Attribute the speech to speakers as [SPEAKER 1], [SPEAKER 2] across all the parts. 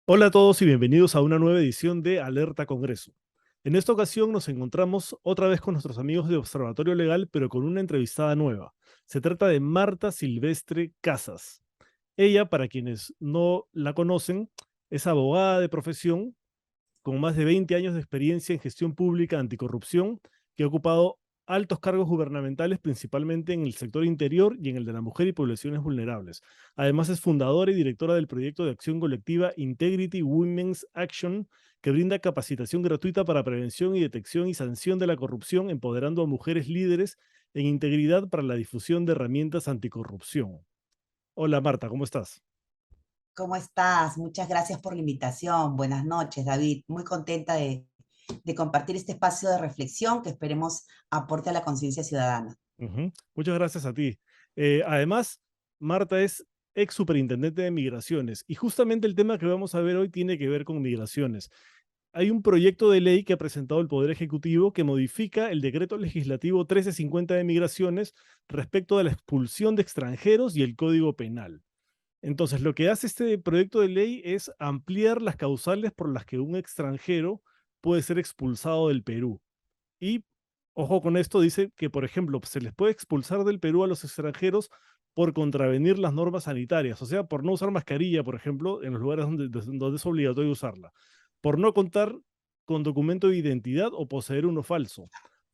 [SPEAKER 1] Hola a todos y bienvenidos a una nueva edición de Alerta Congreso. En esta ocasión nos encontramos otra vez con nuestros amigos de Observatorio Legal, pero con una entrevistada nueva. Se trata de Marta Silvestre Casas. Ella, para quienes no la conocen, es abogada de profesión con más de 20 años de experiencia en gestión pública anticorrupción, que ha ocupado altos cargos gubernamentales, principalmente en el sector interior y en el de la mujer y poblaciones vulnerables. Además, es fundadora y directora del proyecto de acción colectiva Integrity Women's Action, que brinda capacitación gratuita para prevención y detección y sanción de la corrupción, empoderando a mujeres líderes en integridad para la difusión de herramientas anticorrupción. Hola Marta, ¿cómo estás?
[SPEAKER 2] ¿Cómo estás? Muchas gracias por la invitación. Buenas noches, David. Muy contenta de compartir este espacio de reflexión que esperemos aporte a la conciencia ciudadana.
[SPEAKER 1] Muchas gracias a ti. Además, Marta es ex superintendente de migraciones y justamente el tema que vamos a ver hoy tiene que ver con migraciones. Hay un proyecto de ley que ha presentado el Poder Ejecutivo que modifica el decreto legislativo 1350 de migraciones respecto de la expulsión de extranjeros y el Código Penal. Entonces, lo que hace este proyecto de ley es ampliar las causales por las que un extranjero puede ser expulsado del Perú. Y ojo con esto, dice que, por ejemplo, se les puede expulsar del Perú a los extranjeros por contravenir las normas sanitarias, o sea, por no usar mascarilla, por ejemplo, en los lugares donde es obligatorio usarla, por no contar con documento de identidad o poseer uno falso,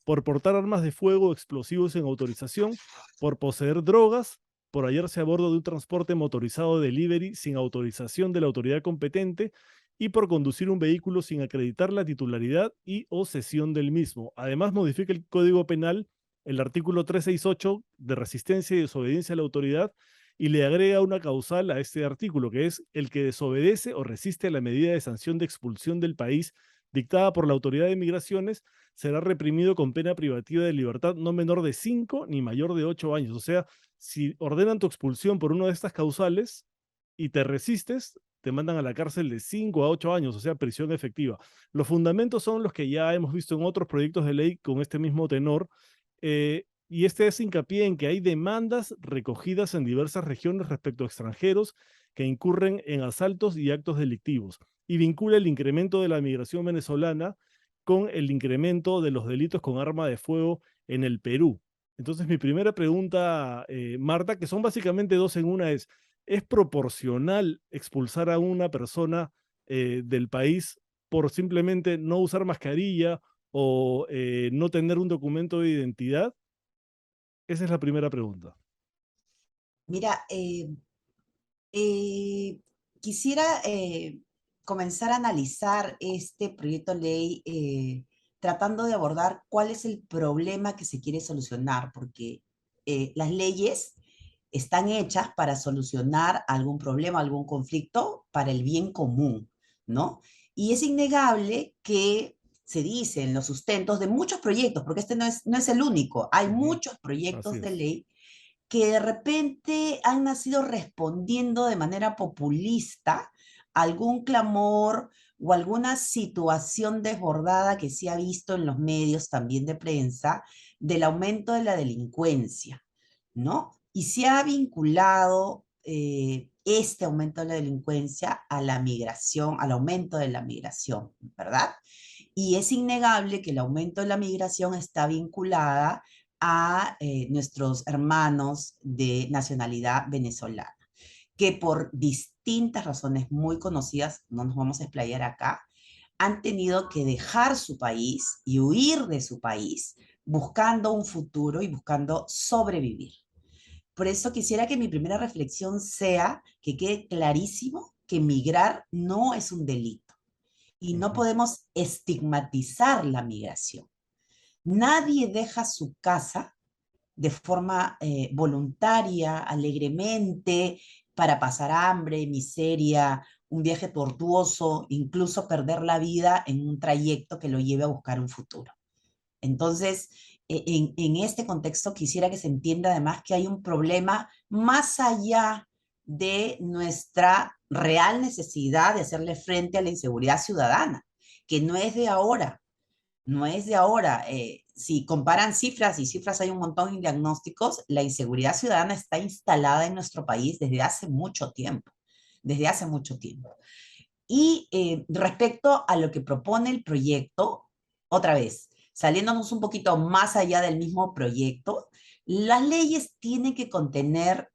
[SPEAKER 1] por portar armas de fuego o explosivos sin autorización, por poseer drogas, por hallarse a bordo de un transporte motorizado de delivery sin autorización de la autoridad competente y por conducir un vehículo sin acreditar la titularidad y o cesión del mismo. Además, modifica el Código Penal, el artículo 368 de resistencia y desobediencia a la autoridad, y le agrega una causal a este artículo, que es el que desobedece o resiste a la medida de sanción de expulsión del país dictada por la autoridad de migraciones, será reprimido con pena privativa de libertad no menor de 5 ni mayor de 8 años. O sea, si ordenan tu expulsión por una de estas causales y te resistes, te mandan a la cárcel de 5 a 8 años, o sea, prisión efectiva. Los fundamentos son los que ya hemos visto en otros proyectos de ley con este mismo tenor, y este es hincapié en que hay demandas recogidas en diversas regiones respecto a extranjeros que incurren en asaltos y actos delictivos, y vincula el incremento de la migración venezolana con el incremento de los delitos con arma de fuego en el Perú. Entonces, mi primera pregunta, Marta, que son básicamente dos en una, ¿es proporcional expulsar a una persona del país por simplemente no usar mascarilla o no tener un documento de identidad? Esa es la primera pregunta.
[SPEAKER 2] Mira, eh, quisiera comenzar a analizar este proyecto de ley tratando de abordar cuál es el problema que se quiere solucionar, porque las leyes están hechas para solucionar algún problema, algún conflicto para el bien común, ¿no? Y es innegable que se dice en los sustentos de muchos proyectos, porque este no es el único, hay
[SPEAKER 1] Ujú.
[SPEAKER 2] muchos
[SPEAKER 1] Así
[SPEAKER 2] proyectos de
[SPEAKER 1] es.
[SPEAKER 2] ley que de repente han nacido respondiendo de manera populista a algún clamor o alguna situación desbordada que se ha visto en los medios también de prensa del aumento de la delincuencia, ¿no? Y se ha vinculado este aumento de la delincuencia a la migración, al aumento de la migración, ¿verdad? Y es innegable que el aumento de la migración está vinculada a nuestros hermanos de nacionalidad venezolana, que por distintas razones muy conocidas, no nos vamos a explayar acá, han tenido que dejar su país y huir de su país buscando un futuro y buscando sobrevivir. Por eso quisiera que mi primera reflexión sea que quede clarísimo que migrar no es un delito y no
[SPEAKER 1] Ujú.
[SPEAKER 2] podemos estigmatizar la migración. Nadie deja su casa de forma voluntaria, alegremente, para pasar hambre, miseria, un viaje tortuoso, incluso perder la vida en un trayecto que lo lleve a buscar un futuro. Entonces, en este contexto quisiera que se entienda además que hay un problema más allá de nuestra real necesidad de hacerle frente a la inseguridad ciudadana, que no es de ahora, no es de ahora. Si comparan cifras, y cifras hay un montón en diagnósticos, la inseguridad ciudadana está instalada en nuestro país desde hace mucho tiempo, desde hace mucho tiempo. Y respecto a lo que propone el proyecto, otra vez, saliéndonos un poquito más allá del mismo proyecto, las leyes tienen que contener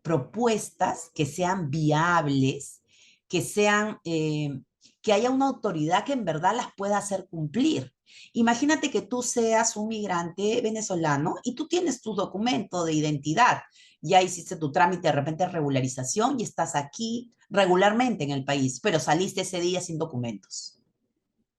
[SPEAKER 2] propuestas que sean viables, que sean, que haya una autoridad que en verdad las pueda hacer cumplir. Imagínate que tú seas un migrante venezolano y tú tienes tu documento de identidad, ya hiciste tu trámite de repente de regularización y estás aquí regularmente en el país, pero saliste ese día sin documentos.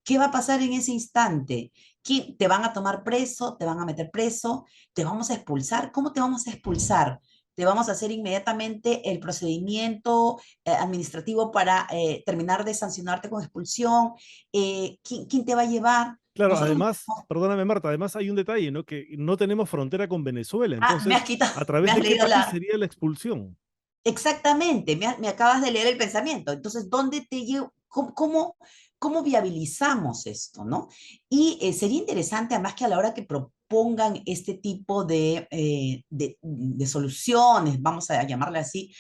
[SPEAKER 2] ¿Qué va a pasar en ese instante? ¿Te van a tomar preso? ¿Te van a meter preso? ¿Te vamos a expulsar? ¿Cómo te vamos a expulsar? ¿Te vamos a hacer inmediatamente el procedimiento administrativo para terminar de sancionarte con expulsión? ¿Quién te va a llevar?
[SPEAKER 1] Claro,
[SPEAKER 2] Nosotros
[SPEAKER 1] además, perdóname Marta, además hay un detalle, ¿no? Que no tenemos frontera con Venezuela,
[SPEAKER 2] me
[SPEAKER 1] entonces,
[SPEAKER 2] has quitado,
[SPEAKER 1] ¿a
[SPEAKER 2] me
[SPEAKER 1] través
[SPEAKER 2] has
[SPEAKER 1] de qué
[SPEAKER 2] leído
[SPEAKER 1] país
[SPEAKER 2] la,
[SPEAKER 1] sería la expulsión?
[SPEAKER 2] exactamente, me acabas de leer el pensamiento. Entonces, ¿dónde te llevo? ¿Cómo viabilizamos esto, no? Y sería interesante, además, que a la hora que propongan este tipo de soluciones, vamos a llamarle así,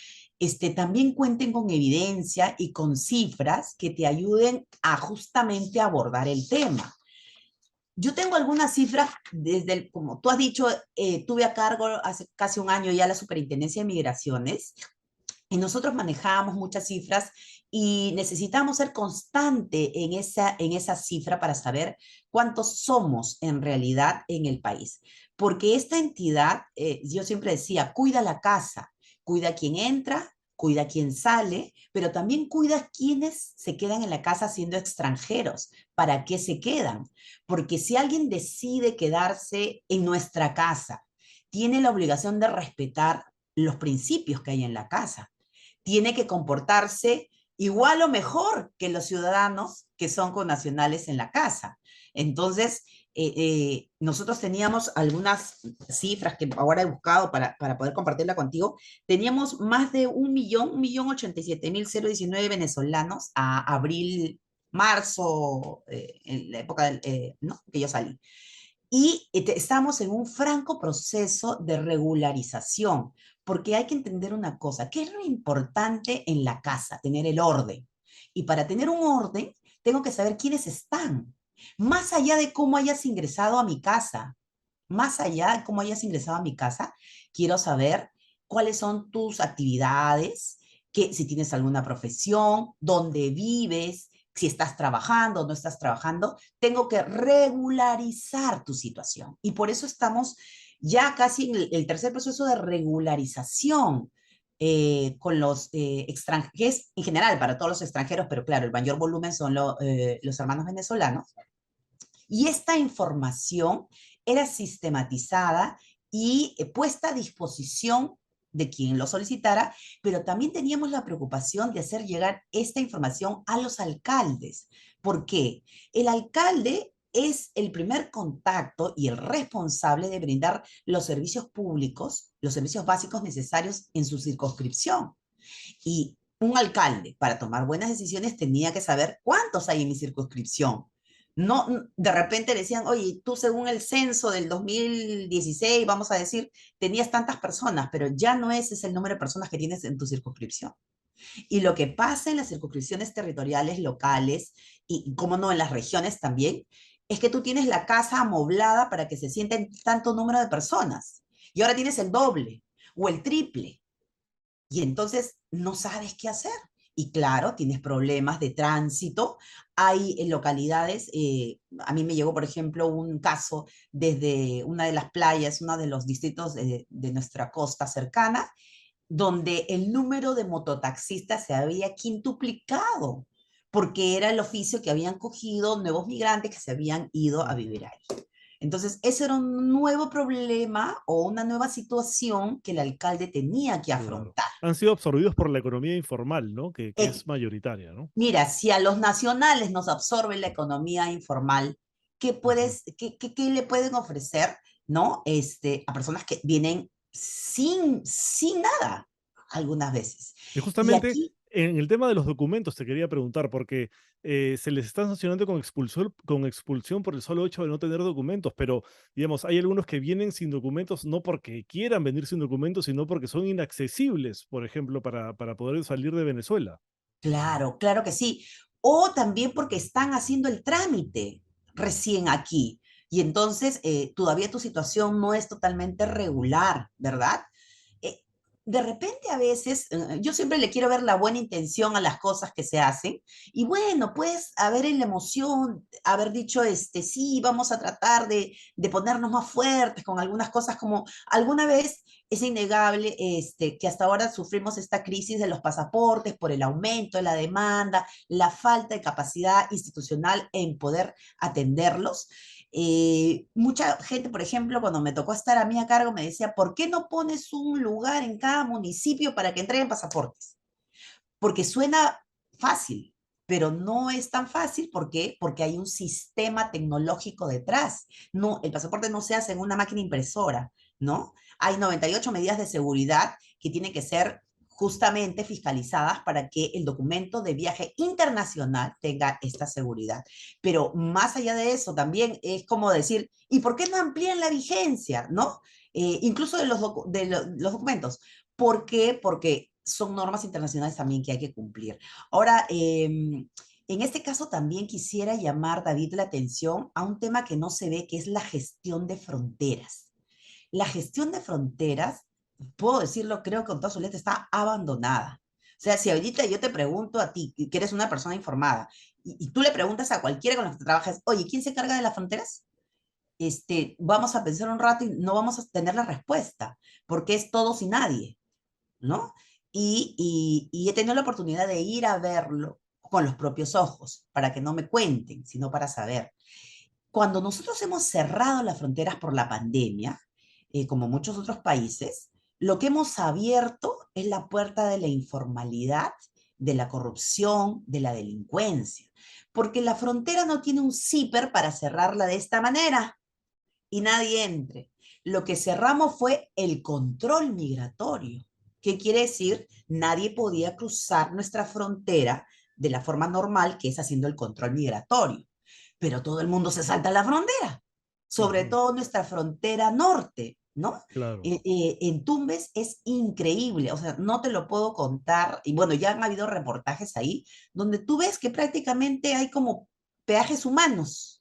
[SPEAKER 2] también cuenten con evidencia y con cifras que te ayuden a justamente abordar el tema. Yo tengo algunas cifras como tú has dicho, tuve a cargo hace casi un año ya la Superintendencia de Migraciones y nosotros manejábamos muchas cifras y necesitamos ser constante en esa cifra para saber cuántos somos en realidad en el país. Porque esta entidad, yo siempre decía, cuida la casa, cuida a quien entra, cuida a quien sale, pero también cuida a quienes se quedan en la casa siendo extranjeros. ¿Para qué se quedan? Porque si alguien decide quedarse en nuestra casa, tiene la obligación de respetar los principios que hay en la casa, tiene que comportarse igual o mejor que los ciudadanos que son connacionales en la casa. Entonces, nosotros teníamos algunas cifras que ahora he buscado para poder compartirla contigo. Teníamos más de 1.087.019 venezolanos a abril, marzo, en la época ¿no? que yo salí. Y estamos en un franco proceso de regularización, porque hay que entender una cosa, ¿qué es lo importante en la casa? Tener el orden. Y para tener un orden, tengo que saber quiénes están. Más allá de cómo hayas ingresado a mi casa, más allá de cómo hayas ingresado a mi casa, quiero saber cuáles son tus actividades, que, si tienes alguna profesión, dónde vives, si estás trabajando o no estás trabajando. Tengo que regularizar tu situación. Y por eso estamos ya casi en el tercer proceso de regularización con los extranjeros, en general para todos los extranjeros, pero claro, el mayor volumen son los hermanos venezolanos. Y esta información era sistematizada y puesta a disposición de quien lo solicitara, pero también teníamos la preocupación de hacer llegar esta información a los alcaldes. ¿Por qué? El alcalde es el primer contacto y el responsable de brindar los servicios públicos, los servicios básicos necesarios en su circunscripción. Y un alcalde, para tomar buenas decisiones, tenía que saber cuántos hay en mi circunscripción. No, de repente decían, oye, tú según el censo del 2016, vamos a decir, tenías tantas personas, pero ya no ese es el número de personas que tienes en tu circunscripción. Y lo que pasa en las circunscripciones territoriales locales, y como no en las regiones también, es que tú tienes la casa amoblada para que se sienten tanto número de personas. Y ahora tienes el doble o el triple y entonces no sabes qué hacer. Y claro, tienes problemas de tránsito. Hay localidades, a mí me llegó, por ejemplo, un caso desde una de las playas, uno de los distritos de nuestra costa cercana, donde el número de mototaxistas se había quintuplicado, porque era el oficio que habían cogido nuevos migrantes que se habían ido a vivir ahí. Entonces, ese era un nuevo problema o una nueva situación que el alcalde tenía que
[SPEAKER 1] Claro.
[SPEAKER 2] afrontar.
[SPEAKER 1] Han sido absorbidos por la economía informal, ¿no? Que
[SPEAKER 2] Eh,
[SPEAKER 1] es mayoritaria, ¿no?
[SPEAKER 2] Mira, si a los nacionales nos absorbe la economía informal,
[SPEAKER 1] Ujú.
[SPEAKER 2] qué le pueden ofrecer, ¿no? A personas que vienen sin nada, algunas veces.
[SPEAKER 1] Y
[SPEAKER 2] Y
[SPEAKER 1] justamente
[SPEAKER 2] aquí
[SPEAKER 1] en el tema de los documentos te quería preguntar, porque se les está sancionando con expulsión por el solo hecho de no tener documentos, pero digamos, hay algunos que vienen sin documentos no porque quieran venir sin documentos, sino porque son inaccesibles, por ejemplo, para poder salir de Venezuela.
[SPEAKER 2] Claro, claro que sí. O también porque están haciendo el trámite recién aquí. Y entonces todavía tu situación no es totalmente regular, ¿verdad? Eh, de repente a veces, yo siempre le quiero ver la buena intención a las cosas que se hacen. Y bueno, pues haber en la emoción, haber dicho, sí, vamos a tratar de ponernos más fuertes con algunas cosas como alguna vez es innegable que hasta ahora sufrimos esta crisis de los pasaportes por el aumento de la demanda, la falta de capacidad institucional en poder atenderlos. Mucha gente, por ejemplo, cuando me tocó estar a mí a cargo, me decía, ¿por qué no pones un lugar en cada municipio para que entreguen pasaportes? Porque suena fácil, pero no es tan fácil. ¿Por qué? Porque hay un sistema tecnológico detrás. No, el pasaporte no se hace en una máquina impresora, ¿no? Hay 98 medidas de seguridad que tienen que ser justamente fiscalizadas para que el documento de viaje internacional tenga esta seguridad. Pero más allá de eso, también es como decir, ¿y por qué no amplían la vigencia, no? Incluso de los documentos. ¿Por qué? Porque son normas internacionales también que hay que cumplir. Ahora, en este caso también quisiera llamar, David, la atención a un tema que no se ve, que es la gestión de fronteras. La gestión de fronteras, puedo decirlo, creo que con toda su letra está abandonada. O sea, si ahorita yo te pregunto a ti, que eres una persona informada, y tú le preguntas a cualquiera con la que trabajas, oye, ¿quién se carga de las fronteras? Vamos a pensar un rato y no vamos a tener la respuesta, porque es todos y nadie, ¿no? Y he tenido la oportunidad de ir a verlo con los propios ojos, para que no me cuenten, sino para saber. Cuando nosotros hemos cerrado las fronteras por la pandemia, como muchos otros países, lo que hemos abierto es la puerta de la informalidad, de la corrupción, de la delincuencia, porque la frontera no tiene un zipper para cerrarla de esta manera y nadie entre. Lo que cerramos fue el control migratorio. ¿Qué quiere decir? Nadie podía cruzar nuestra frontera de la forma normal, que es haciendo el control migratorio. Pero todo el mundo se salta la frontera, sobre
[SPEAKER 1] Ujú,
[SPEAKER 2] todo nuestra frontera norte, ¿no?
[SPEAKER 1] claro.
[SPEAKER 2] En Tumbes es increíble, o sea, no te lo puedo contar, y bueno, ya han habido reportajes ahí, donde tú ves que prácticamente hay como peajes humanos,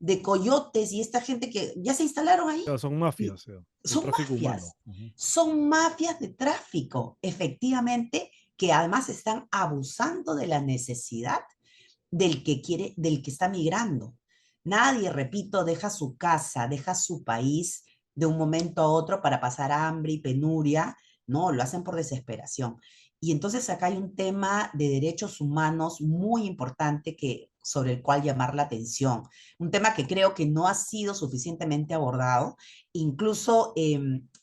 [SPEAKER 2] de coyotes y esta gente que ya se instalaron ahí.
[SPEAKER 1] Claro, son
[SPEAKER 2] Y
[SPEAKER 1] mafias, el
[SPEAKER 2] son
[SPEAKER 1] tráfico humano.
[SPEAKER 2] mafias,
[SPEAKER 1] Ujú.
[SPEAKER 2] son mafias de tráfico, efectivamente, que además están abusando de la necesidad del que quiere, del que está migrando. Nadie, repito, deja su casa, deja su país de un momento a otro para pasar hambre y penuria. No, lo hacen por desesperación. Y entonces acá hay un tema de derechos humanos muy importante sobre el cual llamar la atención. Un tema que creo que no ha sido suficientemente abordado. Incluso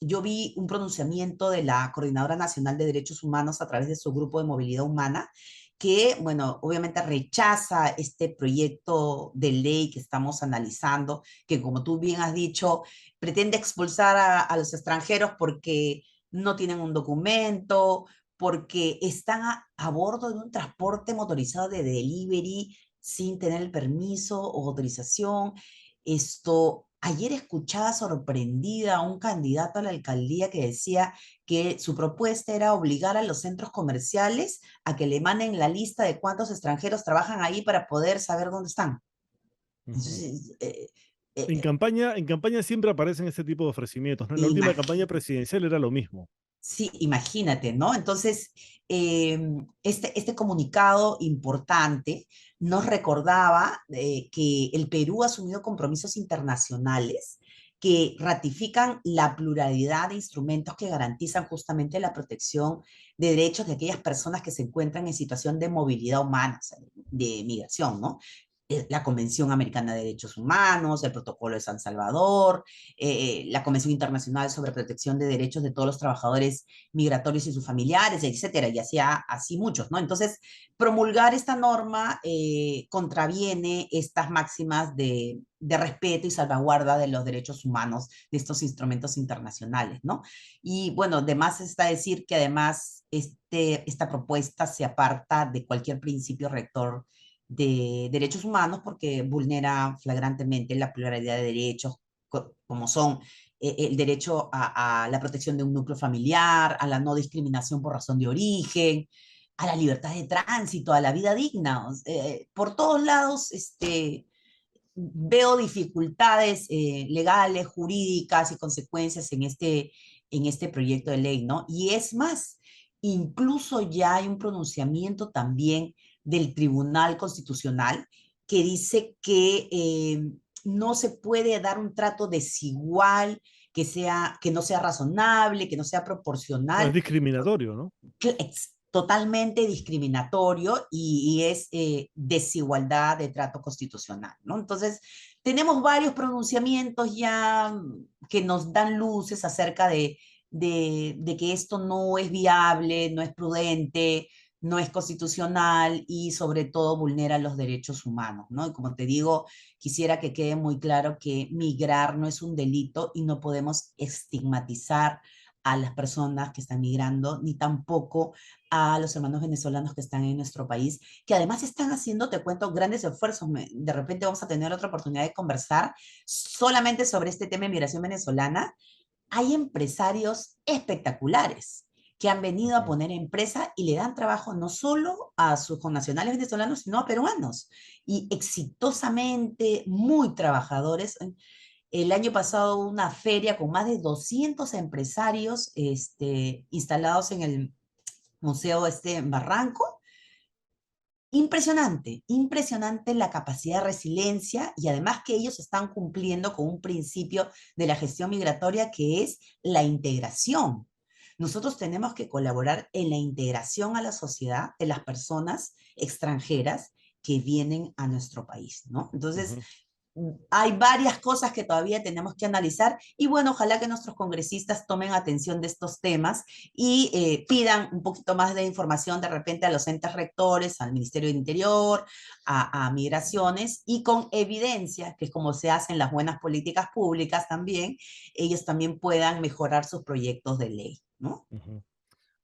[SPEAKER 2] yo vi un pronunciamiento de la Coordinadora Nacional de Derechos Humanos a través de su grupo de movilidad humana, que, bueno, obviamente rechaza este proyecto de ley que estamos analizando, que como tú bien has dicho, pretende expulsar a los extranjeros porque no tienen un documento, porque están a bordo de un transporte motorizado de delivery sin tener el permiso o autorización. Ayer escuchaba sorprendida a un candidato a la alcaldía que decía que su propuesta era obligar a los centros comerciales a que le manden la lista de cuántos extranjeros trabajan ahí para poder saber dónde están.
[SPEAKER 1] Ujú.
[SPEAKER 2] Entonces, eh,
[SPEAKER 1] En campaña siempre aparecen este tipo de ofrecimientos, ¿no? En la última campaña
[SPEAKER 2] imagínate.
[SPEAKER 1] presidencial era lo mismo.
[SPEAKER 2] Sí, imagínate, ¿no? Entonces, este comunicado importante nos recordaba que el Perú ha asumido compromisos internacionales que ratifican la pluralidad de instrumentos que garantizan justamente la protección de derechos de aquellas personas que se encuentran en situación de movilidad humana, o sea, de migración, ¿no? La Convención Americana de Derechos Humanos, el Protocolo de San Salvador, la Convención Internacional sobre Protección de Derechos de todos los trabajadores migratorios y sus familiares, etcétera, y así muchos, ¿no? Entonces, promulgar esta norma contraviene estas máximas de respeto y salvaguarda de los derechos humanos de estos instrumentos internacionales, ¿no? Y bueno, además está decir que además esta propuesta se aparta de cualquier principio rector de derechos humanos porque vulnera flagrantemente la pluralidad de derechos como son el derecho a la protección de un núcleo familiar, a la no discriminación por razón de origen, a la libertad de tránsito, a la vida digna. Por todos lados, veo dificultades legales, jurídicas y consecuencias en este proyecto de ley, ¿no? Y es más, incluso ya hay un pronunciamiento también del Tribunal Constitucional que dice que no se puede dar un trato desigual, que no sea razonable, que no sea
[SPEAKER 1] No, es
[SPEAKER 2] proporcional,
[SPEAKER 1] discriminatorio, ¿no?
[SPEAKER 2] que es totalmente discriminatorio y es desigualdad de trato constitucional, ¿no? Entonces, tenemos varios pronunciamientos ya que nos dan luces acerca de que esto no es viable, no es prudente, no es constitucional y sobre todo vulnera los derechos humanos, ¿no? Y como te digo, quisiera que quede muy claro que migrar no es un delito y no podemos estigmatizar a las personas que están migrando, ni tampoco a los hermanos venezolanos que están en nuestro país, que además están haciendo, te cuento, grandes esfuerzos. De repente vamos a tener otra oportunidad de conversar solamente sobre este tema de migración venezolana. Hay empresarios espectaculares que han venido a
[SPEAKER 1] Ujú.
[SPEAKER 2] poner empresa y le dan trabajo no solo a sus connacionales venezolanos, sino a peruanos. Y exitosamente, muy trabajadores. El año pasado hubo una feria con más de 200 empresarios instalados en el Museo en Barranco. Impresionante, impresionante la capacidad de resiliencia y además que ellos están cumpliendo con un principio de la gestión migratoria que es la integración. Nosotros tenemos que colaborar en la integración a la sociedad de las personas extranjeras que vienen a nuestro país, ¿no? Entonces,
[SPEAKER 1] Ujú.
[SPEAKER 2] hay varias cosas que todavía tenemos que analizar y bueno, ojalá que nuestros congresistas tomen atención de estos temas y pidan un poquito más de información de repente a los entes rectores, al Ministerio del Interior, a Migraciones y con evidencia, que es como se hacen las buenas políticas públicas también, ellos también puedan mejorar sus proyectos de ley, ¿no?
[SPEAKER 1] Ujú.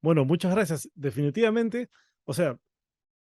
[SPEAKER 1] Bueno, muchas gracias. Definitivamente, o sea,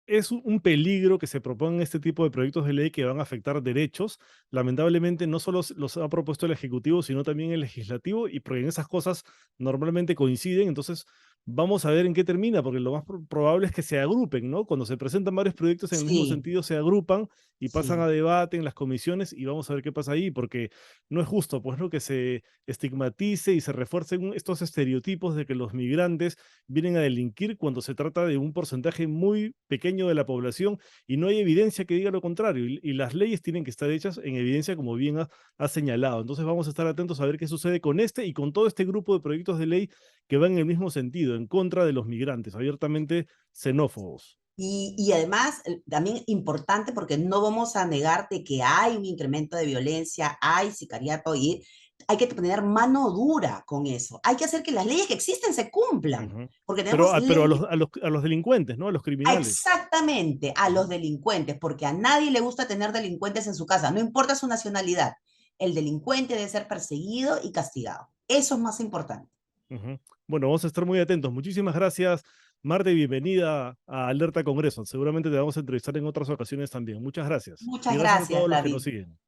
[SPEAKER 1] es un peligro que se propongan este tipo de proyectos de ley que van a afectar derechos. Lamentablemente, no solo los ha propuesto el Ejecutivo, sino también el Legislativo, y porque en esas cosas normalmente coinciden. Entonces, vamos a ver en qué termina, porque lo más probable es que se agrupen, ¿no? Cuando se presentan varios proyectos en el mismo
[SPEAKER 2] Sí,
[SPEAKER 1] sentido, se agrupan y pasan a
[SPEAKER 2] sí.
[SPEAKER 1] debate en las comisiones y vamos a ver qué pasa ahí, porque no es justo, pues, ¿no? Que se estigmatice y se refuercen estos estereotipos de que los migrantes vienen a delinquir cuando se trata de un porcentaje muy pequeño de la población y no hay evidencia que diga lo contrario. Y las leyes tienen que estar hechas en evidencia, como bien ha señalado. Entonces vamos a estar atentos a ver qué sucede con este y con todo este grupo de proyectos de ley que van en el mismo sentido, en contra de los migrantes, abiertamente xenófobos.
[SPEAKER 2] Y además, también importante porque no vamos a negar de que hay un incremento de violencia, hay sicariato y hay que tener mano dura con eso. Hay que hacer que las leyes que existen se cumplan,
[SPEAKER 1] Ujú.
[SPEAKER 2] porque
[SPEAKER 1] Pero,
[SPEAKER 2] tenemos
[SPEAKER 1] pero
[SPEAKER 2] leyes
[SPEAKER 1] a los delincuentes, ¿no? A los criminales.
[SPEAKER 2] exactamente a los
[SPEAKER 1] Ujú,
[SPEAKER 2] delincuentes, porque a nadie le gusta tener delincuentes en su casa, no importa su nacionalidad. El delincuente debe ser perseguido y castigado. Eso es más importante.
[SPEAKER 1] ujú. Bueno, vamos a estar muy atentos. Muchísimas gracias, Marta, y bienvenida a Alerta Congreso. Seguramente te vamos a entrevistar en otras ocasiones también. Muchas gracias. Y
[SPEAKER 2] Muchas
[SPEAKER 1] gracias a
[SPEAKER 2] gracias,
[SPEAKER 1] todos los que nos
[SPEAKER 2] David.
[SPEAKER 1] siguen.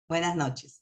[SPEAKER 2] Buenas noches.